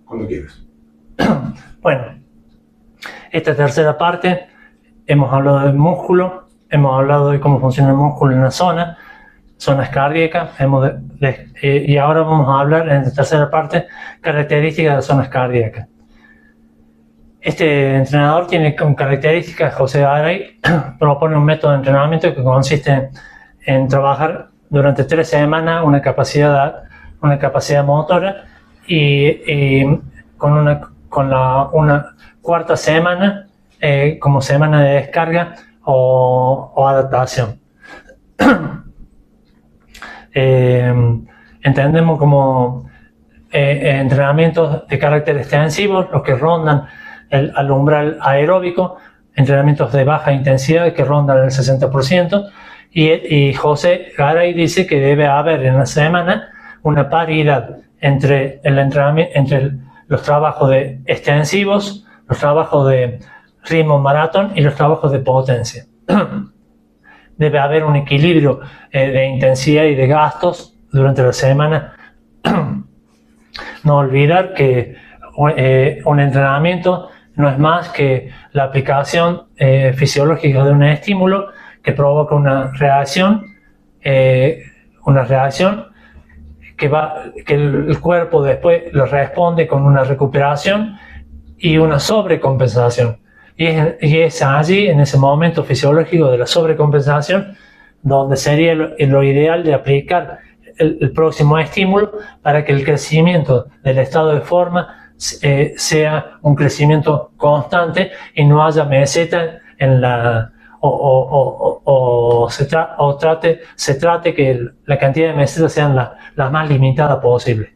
Cuando quieras. Bueno, esta tercera parte hemos hablado del músculo, hemos hablado de cómo funciona el músculo en la zonas cardíacas, y ahora vamos a hablar en la tercera parte características de las zonas cardíacas. Este entrenador tiene como características, José Garay propone un método de entrenamiento que consiste en trabajar durante 3 semanas una capacidad motora y con una cuarta semana como semana de descarga o adaptación. Entendemos como entrenamientos de carácter extensivo, los que rondan al umbral aeróbico, entrenamientos de baja intensidad que rondan el 60%, y José Garay dice que debe haber en la semana una paridad entre los trabajos extensivos, los trabajos de ritmo maratón y los trabajos de potencia. Debe haber un equilibrio de intensidad y de gastos durante la semana. No olvidar que un entrenamiento no es más que la aplicación fisiológica de un estímulo que provoca una reacción que el cuerpo después lo responde con una recuperación y una sobrecompensación. Y es allí, en ese momento fisiológico de la sobrecompensación, donde sería lo ideal de aplicar el próximo estímulo para que el crecimiento del estado de forma sea un crecimiento constante y no haya meseta en la se trate que la cantidad de mesetas sean las más limitadas posible.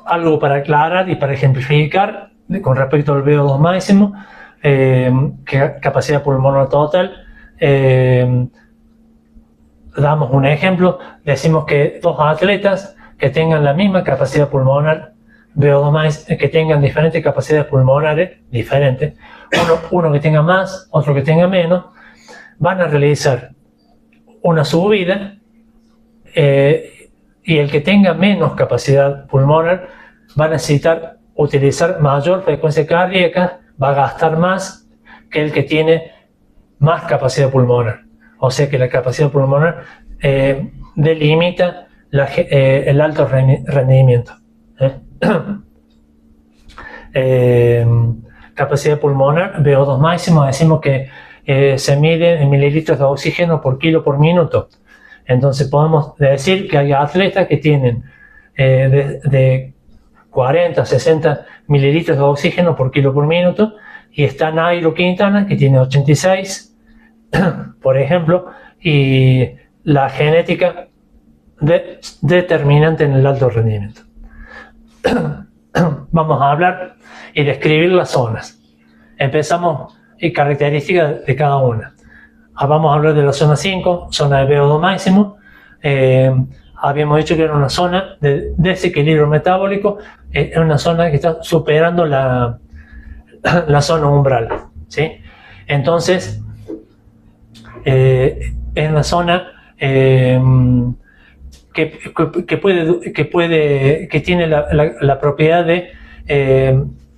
Algo para aclarar y para ejemplificar con respecto al VO2 máximo, capacidad pulmonar total. Damos un ejemplo, decimos que 2 atletas que tengan la misma capacidad pulmonar, que tengan diferentes capacidades pulmonares, diferentes, uno que tenga más, otro que tenga menos, van a realizar una subida y el que tenga menos capacidad pulmonar va a necesitar utilizar mayor frecuencia cardíaca, va a gastar más que el que tiene más capacidad pulmonar. O sea que la capacidad pulmonar delimita el alto rendimiento. Capacidad pulmonar, VO2 máximo, decimos que se mide en mililitros de oxígeno por kilo por minuto. Entonces podemos decir que hay atletas que tienen de 40 a 60 mililitros de oxígeno por kilo por minuto, y está Nairo Quintana, que tiene 86, por ejemplo, y la genética determinante en el alto rendimiento. Vamos a hablar y describir las zonas. Empezamos y características de cada una. Vamos a hablar de la zona 5, zona de VO2 máximo. Habíamos dicho que era una zona de desequilibrio metabólico, es una zona que está superando la zona umbral, ¿sí? Entonces, es una zona que tiene la propiedad de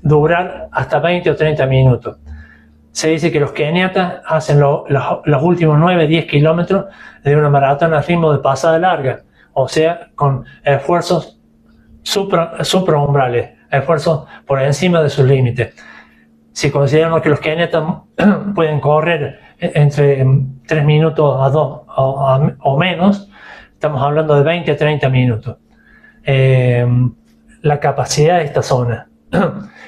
durar hasta 20 o 30 minutos. Se dice que los keniatas hacen los últimos 9-10 kilómetros de una maratón a ritmo de pasada larga, o sea, con esfuerzos supraumbrales, esfuerzos por encima de sus límites. Si consideramos que los keniatas pueden correr entre 3 minutos a 2 o menos, estamos hablando de 20 a 30 minutos. La capacidad de esta zona.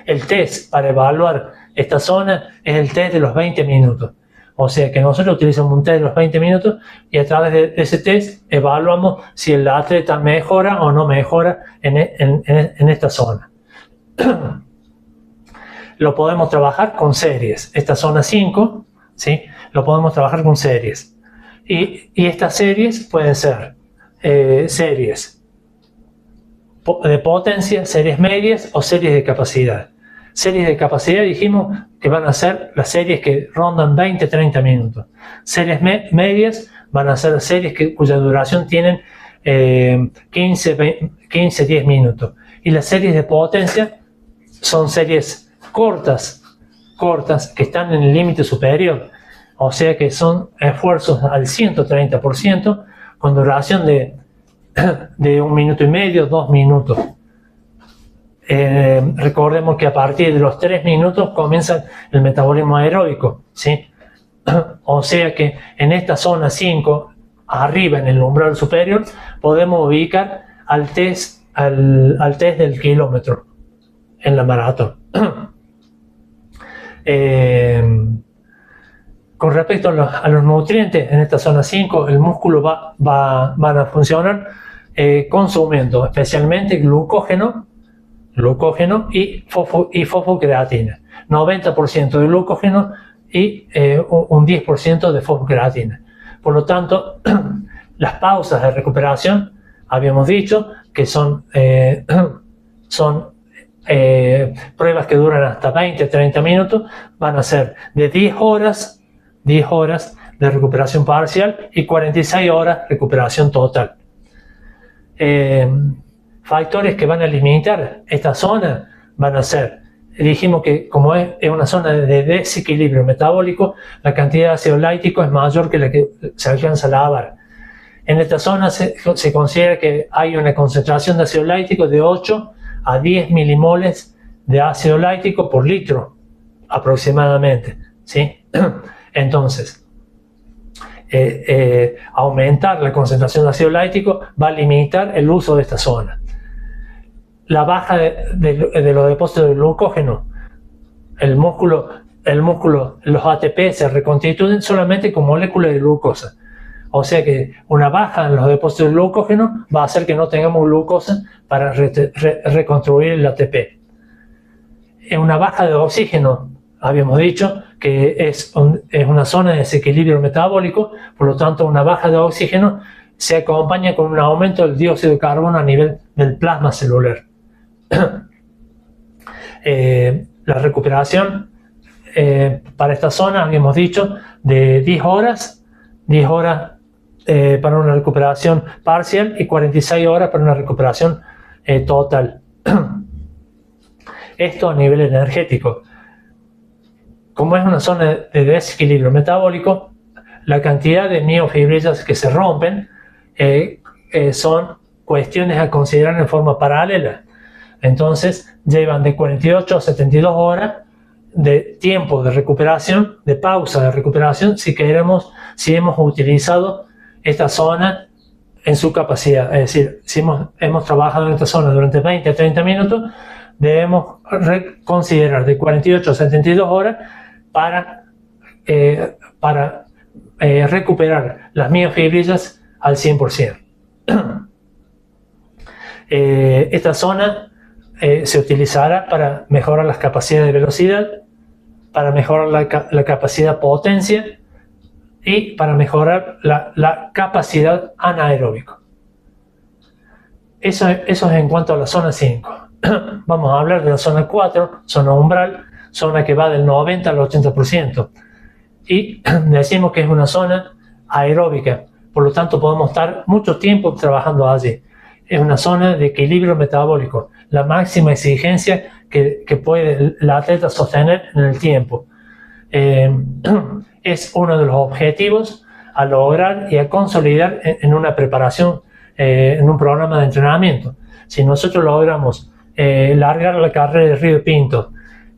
El test para evaluar esta zona es el test de los 20 minutos. O sea que nosotros utilizamos un test de los 20 minutos y a través de ese test evaluamos si el atleta mejora o no mejora en esta zona. Lo podemos trabajar con series. Esta zona 5, ¿sí? Lo podemos trabajar con series. Y estas series pueden ser series de potencia, series medias o series de capacidad. Series de capacidad dijimos que van a ser las series que rondan 20-30 minutos. Series medias van a ser series cuya duración tienen 15-10 minutos. Y las series de potencia son series cortas que están en el límite superior, o sea que son esfuerzos al 130% con duración de 1 minuto y medio, 2 minutos. Recordemos que a partir de los 3 minutos comienza el metabolismo aeróbico, ¿sí? O sea que en esta zona 5, arriba en el umbral superior, podemos ubicar al test del kilómetro en la maratón. Con respecto a los nutrientes, en esta zona 5, el músculo van a funcionar consumiendo especialmente glucógeno y fosfocreatina. 90% de glucógeno y un 10% de fosfocreatina. Por lo tanto, las pausas de recuperación, habíamos dicho que son pruebas que duran hasta 20-30 minutos, van a ser de 10 horas de recuperación parcial y 46 horas de recuperación total. Factores que van a limitar esta zona van a ser, dijimos que como es una zona de desequilibrio metabólico, la cantidad de ácido láctico es mayor que la que se alcanza a lavar. En esta zona se considera que hay una concentración de ácido láctico de 8 a 10 milimoles de ácido láctico por litro aproximadamente, ¿sí? Entonces, aumentar la concentración de ácido láctico va a limitar el uso de esta zona. La baja de los depósitos de glucógeno, el músculo, los ATP se reconstituyen solamente con moléculas de glucosa. O sea que una baja en los depósitos de glucógeno va a hacer que no tengamos glucosa para reconstruir el ATP. En una baja de oxígeno, habíamos dicho que es una zona de desequilibrio metabólico, por lo tanto una baja de oxígeno se acompaña con un aumento del dióxido de carbono a nivel del plasma celular. La recuperación para esta zona, habíamos dicho, de 10 horas para una recuperación parcial y 46 horas para una recuperación total. Esto a nivel energético. Como es una zona de desequilibrio metabólico, la cantidad de miofibrillas que se rompen son cuestiones a considerar en forma paralela. Entonces, llevan de 48 a 72 horas de tiempo de recuperación, de pausa de recuperación, si hemos utilizado esta zona en su capacidad. Es decir, si hemos trabajado en esta zona durante 20 a 30 minutos, debemos considerar de 48 a 72 horas para recuperar las miofibrillas al 100%. Esta zona se utilizará para mejorar las capacidades de velocidad, para mejorar la capacidad potencia y para mejorar la capacidad anaeróbica. Eso es en cuanto a la zona 5. Vamos a hablar de la zona 4, zona umbral, zona que va del 90 al 80%. Y decimos que es una zona aeróbica, por lo tanto podemos estar mucho tiempo trabajando allí. Es una zona de equilibrio metabólico, la máxima exigencia que puede el atleta sostener en el tiempo. Es uno de los objetivos a lograr y a consolidar en una preparación, en un programa de entrenamiento. Si nosotros logramos largar la carrera de Río Pinto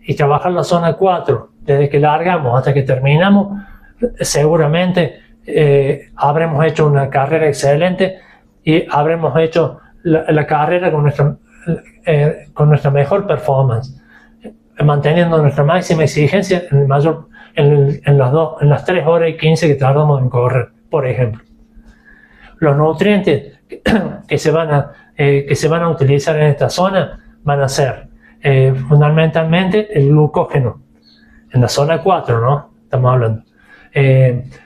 y trabajar la zona 4, desde que largamos hasta que terminamos, seguramente habremos hecho una carrera excelente y habremos hecho la carrera con nuestra mejor performance, manteniendo nuestra máxima exigencia en las 3 horas y 15 que tardamos en correr, por ejemplo. Los nutrientes que se van a utilizar en esta zona van a ser fundamentalmente el glucógeno, en la zona 4, ¿no? Estamos hablando.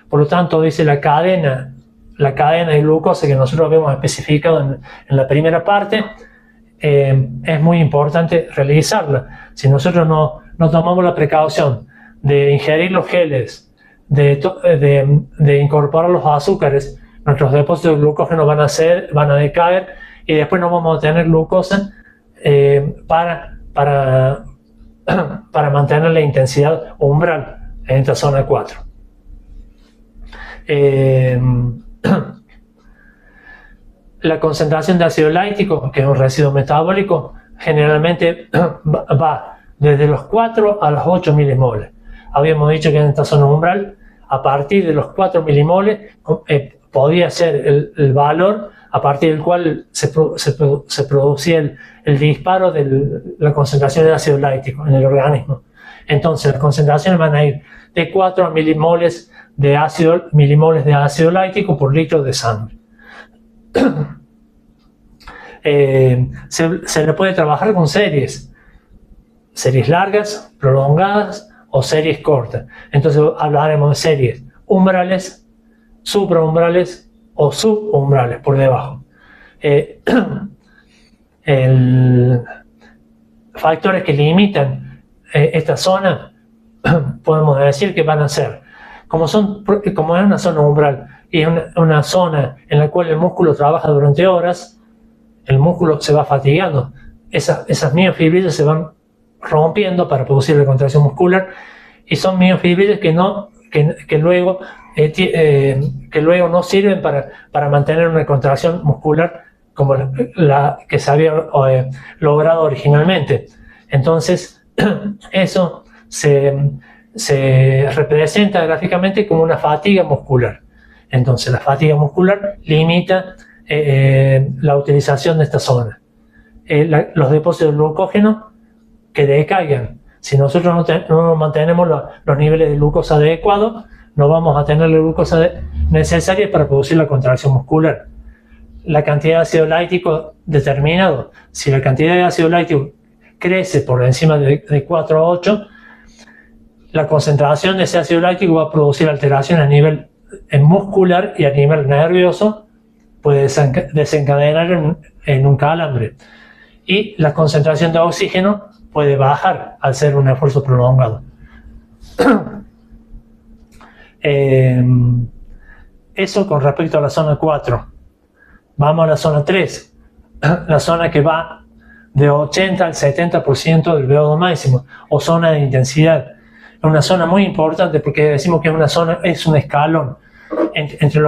Por lo tanto, dice la cadena de glucosa que nosotros habíamos especificado en la primera parte, es muy importante realizarla. Si nosotros no tomamos la precaución de ingerir los geles, de incorporar los azúcares nuestros depósitos de glucógeno van a decaer y después no vamos a tener glucosa para mantener la intensidad umbral en esta zona 4. La concentración de ácido láctico, que es un residuo metabólico, generalmente va desde los 4 a los 8 milimoles. Habíamos dicho que en esta zona umbral, a partir de los 4 milimoles, podía ser el valor a partir del cual se producía el disparo de la concentración de ácido láctico en el organismo. Entonces, las concentraciones van a ir de 4 a milimoles de ácido láctico por litro de sangre. Se le puede trabajar con series largas, prolongadas o series cortas. Entonces hablaremos de series umbrales, supraumbrales o subumbrales por debajo. Factores que limitan esta zona, podemos decir que van a ser, como es una zona umbral y es una zona en la cual el músculo trabaja durante horas, el músculo se va fatigando, esas miofibrilas se van rompiendo para producir la contracción muscular y son miofibrilas que luego no sirven para mantener una contracción muscular como la que se había logrado originalmente. Entonces, eso se representa gráficamente como una fatiga muscular. Entonces, la fatiga muscular limita la utilización de esta zona. Los depósitos de glucógeno que decaigan. Si nosotros no mantenemos los niveles de glucosa adecuados, no vamos a tener la glucosa necesaria para producir la contracción muscular. La cantidad de ácido láctico determinado, si la cantidad de ácido láctico crece por encima de 4 a 8, la concentración de ese ácido láctico va a producir alteraciones a nivel muscular y a nivel nervioso, puede desencadenar en un calambre. Y la concentración de oxígeno puede bajar al ser un esfuerzo prolongado. Eso con respecto a la zona 4. Vamos a la zona 3, la zona que va de 80 al 70% del VO2 máximo, o zona de intensidad. Es una zona muy importante porque decimos que es un escalón entre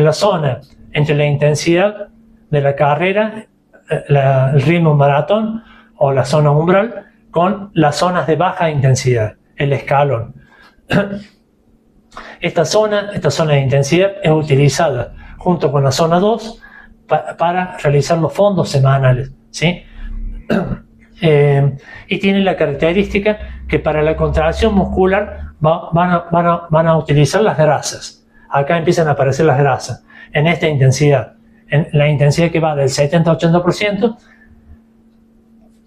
la zona, entre la intensidad de la carrera, el ritmo maratón o la zona umbral, con las zonas de baja intensidad, el escalón. Esta zona de intensidad es utilizada junto con la zona 2 para realizar los fondos semanales, ¿sí? Y tiene la característica que para la contracción muscular van a utilizar las grasas. Acá empiezan a aparecer las grasas en esta intensidad. En la intensidad que va del 70-80%,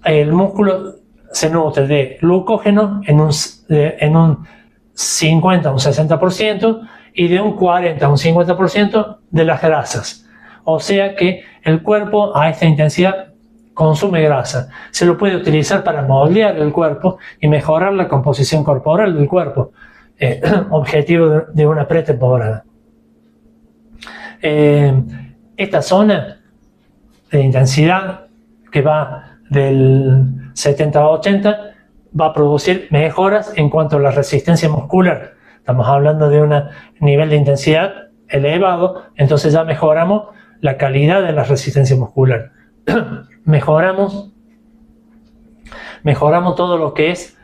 el músculo se nutre de glucógeno en un 50 a un 60% y de un 40 a un 50% de las grasas. O sea que el cuerpo a esta intensidad consume grasa. Se lo puede utilizar para moldear el cuerpo y mejorar la composición corporal del cuerpo. Objetivo de una pretemporada. Esta zona de intensidad que va del 70 a 80 va a producir mejoras en cuanto a la resistencia muscular. Estamos hablando de un nivel de intensidad elevado, entonces ya mejoramos la calidad de la resistencia muscular. mejoramos todo lo que es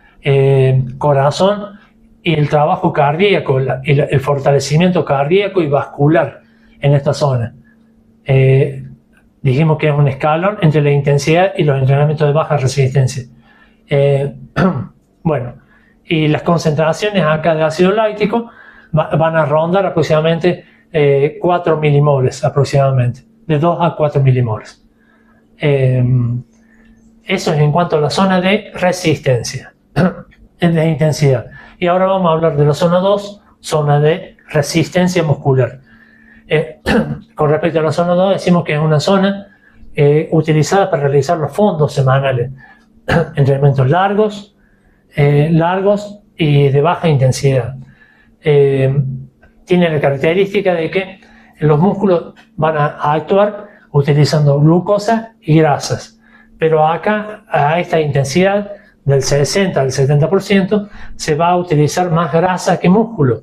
corazón y el trabajo cardíaco, el fortalecimiento cardíaco y vascular en esta zona. Dijimos que es un escalón entre la intensidad y los entrenamientos de baja resistencia. Bueno, y las concentraciones acá de ácido láctico van a rondar aproximadamente 4 milimoles, aproximadamente, de 2 a 4 milimoles. Eso es en cuanto a la zona de resistencia, de intensidad. Y ahora vamos a hablar de la zona 2, zona de resistencia muscular. Con respecto a la zona 2, decimos que es una zona utilizada para realizar los fondos semanales, entrenamientos largos y de baja intensidad. Tiene la característica de que los músculos van a actuar utilizando glucosa y grasas. Pero acá, a esta intensidad del 60 al 70%, se va a utilizar más grasa que músculo.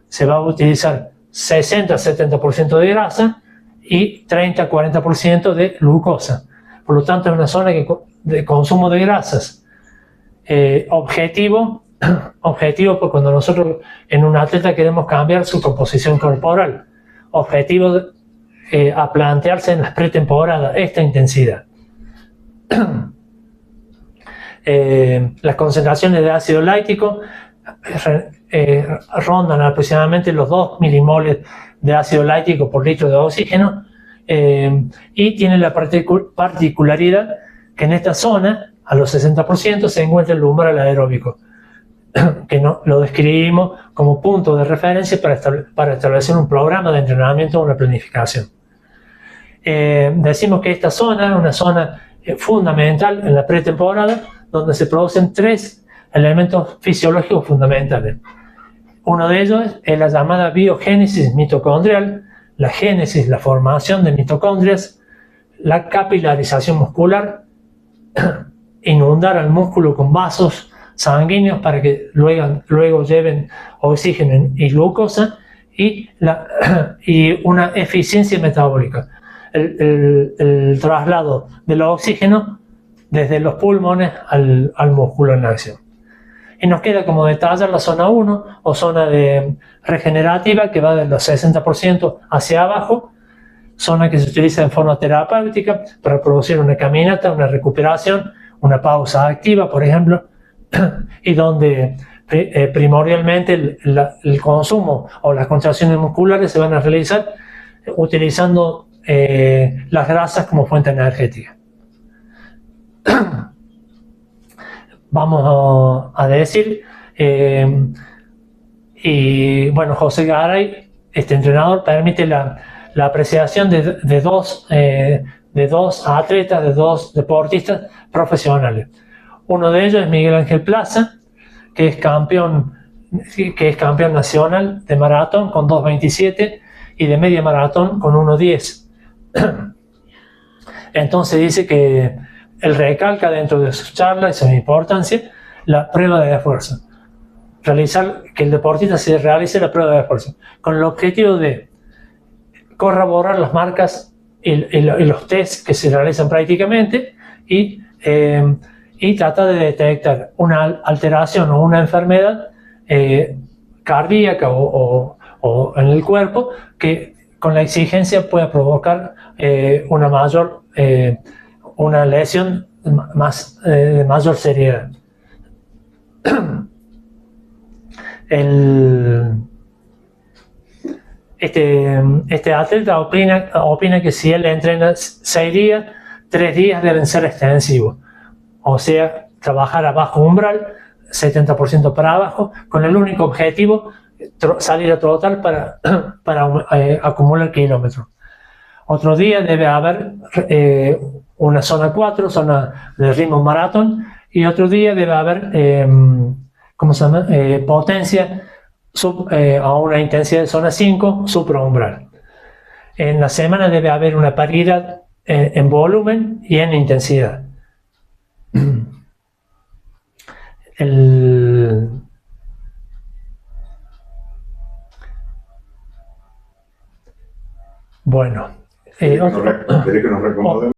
Se va a utilizar 60-70% de grasa y 30-40% de glucosa. Por lo tanto, es una zona de consumo de grasas. Objetivo, pues cuando nosotros en un atleta queremos cambiar su composición corporal. Objetivo a plantearse en las pretemporadas esta intensidad. Las concentraciones de ácido láctico rondan aproximadamente los 2 milimoles de ácido láctico por litro de oxígeno, y tiene la particularidad que en esta zona, a los 60%, se encuentra el umbral aeróbico, que lo describimos como punto de referencia para establecer un programa de entrenamiento o una planificación. Decimos que esta zona es una zona fundamental en la pretemporada, donde se producen 3 elementos fisiológicos fundamentales. Uno de ellos es la llamada biogénesis mitocondrial, la génesis, la formación de mitocondrias, la capilarización muscular, inundar al músculo con vasos sanguíneos para que luego lleven oxígeno y glucosa, y una eficiencia metabólica, el traslado del oxígeno desde los pulmones al músculo en acción. Y nos queda como detallar la zona 1 o zona regenerativa, que va de los 60% hacia abajo, zona que se utiliza en forma terapéutica para producir una caminata, una recuperación, una pausa activa, por ejemplo, y donde primordialmente el consumo o las contracciones musculares se van a realizar utilizando las grasas como fuente energética. Vamos a decir, y bueno, José Garay, este entrenador, permite la apreciación de dos atletas, de 2 deportistas profesionales. Uno de ellos es Miguel Ángel Plaza, que es campeón nacional de maratón con 2:27 y de media maratón con 1:10. Entonces dice que él recalca dentro de sus charlas y su importancia la prueba de esfuerzo. Que el deportista se realice la prueba de esfuerzo con el objetivo de corroborar las marcas y los tests que se realizan prácticamente y trata de detectar una alteración o una enfermedad cardíaca o en el cuerpo que con la exigencia pueda provocar una lesión de mayor seriedad. Este atleta opina que si él entrena 6 días, 3 días deben ser extensivos, o sea, trabajar a bajo umbral, 70% para abajo, con el único objetivo salir a trotar para acumular kilómetros. Otro día debe haber una zona 4, zona de ritmo maratón, y otro día debe haber potencia a una intensidad de zona 5 supraumbral. En la semana debe haber una paridad en volumen y en intensidad. Bueno, ¿Querés que nos recomodemos?